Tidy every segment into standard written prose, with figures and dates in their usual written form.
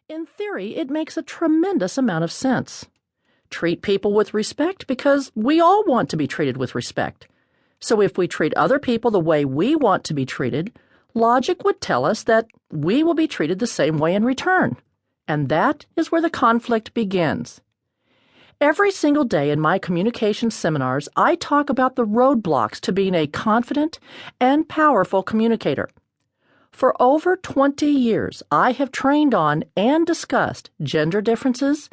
In theory, it makes a tremendous amount of sense. Treat people with respect because we all want to be treated with respect. So if we treat other people the way we want to be treated, logic would tell us that we will be treated the same way in return. And that is where the conflict begins. Every single day in my communication seminars, I talk about the roadblocks to being a confident and powerful communicator. For over 20 years, I have trained on and discussed gender differences,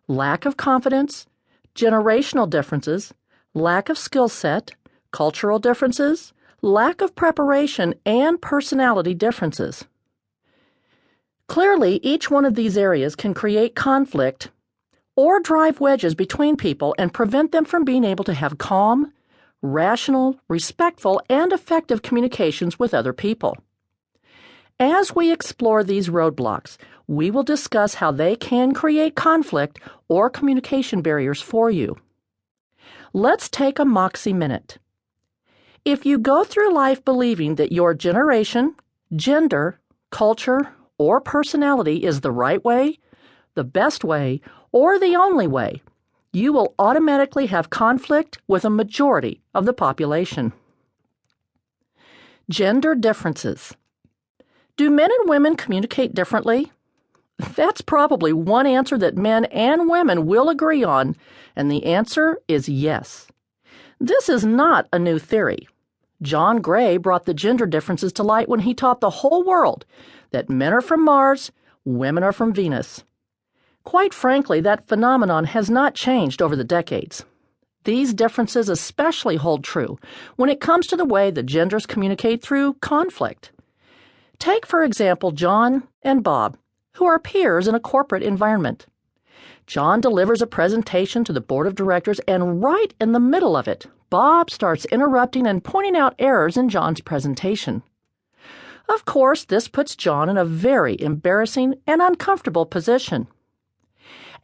lack of confidence, generational differences, lack of skill set, cultural differences, lack of preparation, and personality differences. Clearly, each one of these areas can create conflict or drive wedges between people and prevent them from being able to have calm, rational, respectful, and effective communications with other people. As we explore these roadblocks, we will discuss how they can create conflict or communication barriers for you. Let's take a Moxie minute. If you go through life believing that your generation, gender, culture, or personality is the right way, the best way, or the only way, you will automatically have conflict with a majority of the population. Gender differences. Do men and women communicate differently? That's probably one answer that men and women will agree on, and the answer is yes. This is not a new theory. John Gray brought the gender differences to light when he taught the whole world that men are from Mars, women are from Venus. Quite frankly, that phenomenon has not changed over the decades. These differences especially hold true when it comes to the way the genders communicate through conflict. Take, for example, John and Bob, who are peers in a corporate environment. John delivers a presentation to the board of directors, and right in the middle of it, Bob starts interrupting and pointing out errors in John's presentation. Of course, this puts John in a very embarrassing and uncomfortable position.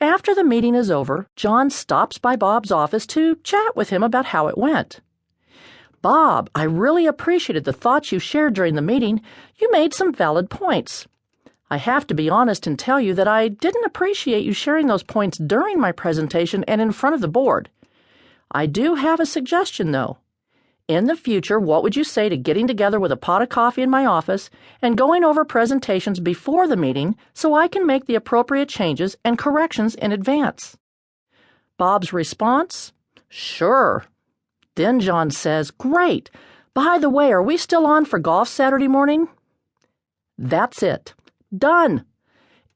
After the meeting is over, John stops by Bob's office to chat with him about how it went. "Bob, I really appreciated the thoughts you shared during the meeting. You made some valid points. I have to be honest and tell you that I didn't appreciate you sharing those points during my presentation and in front of the board. I do have a suggestion, though. In the future, what would you say to getting together with a pot of coffee in my office and going over presentations before the meeting so I can make the appropriate changes and corrections in advance?" Bob's response? "Sure." Then John says, "Great. By the way, are we still on for golf Saturday morning?" That's it. Done.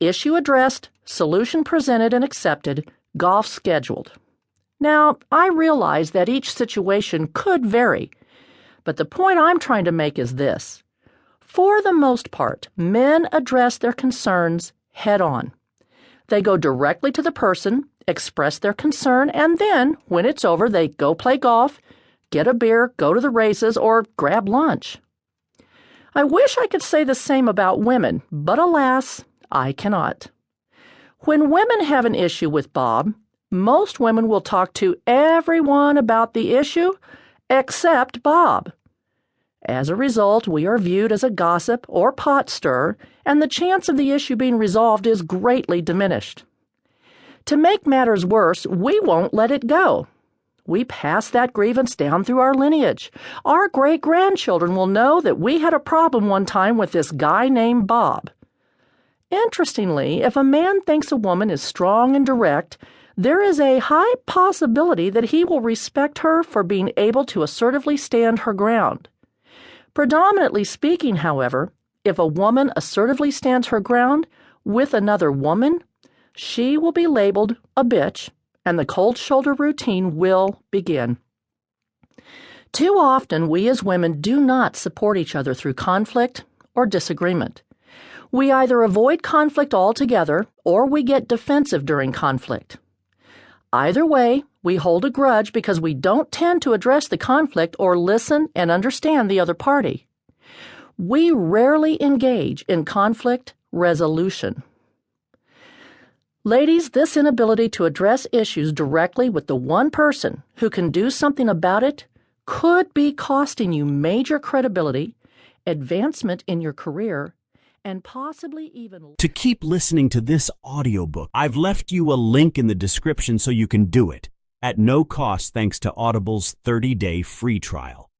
Issue addressed, solution presented and accepted, golf scheduled. Now, I realize that each situation could vary, but the point I'm trying to make is this. For the most part, men address their concerns head on. They go directly to the person, express their concern, and then, when it's over, they go play golf, get a beer, go to the races, or grab lunch. I wish I could say the same about women, but alas, I cannot. When women have an issue with Bob, most women will talk to everyone about the issue except Bob. As a result, we are viewed as a gossip or pot stirrer, and the chance of the issue being resolved is greatly diminished. To make matters worse, we won't let it go. We pass that grievance down through our lineage. Our great-grandchildren will know that we had a problem one time with this guy named Bob. Interestingly, if a man thinks a woman is strong and direct, there is a high possibility that he will respect her for being able to assertively stand her ground. Predominantly speaking, however, if a woman assertively stands her ground with another woman, she will be labeled a bitch, and the cold shoulder routine will begin. Too often, we as women do not support each other through conflict or disagreement. We either avoid conflict altogether or we get defensive during conflict. Either way, we hold a grudge because we don't tend to address the conflict or listen and understand the other party. We rarely engage in conflict resolution. Ladies, this inability to address issues directly with the one person who can do something about it could be costing you major credibility, advancement in your career, and possibly even... To keep listening to this audiobook, I've left you a link in the description so you can do it, at no cost thanks to Audible's 30-day free trial.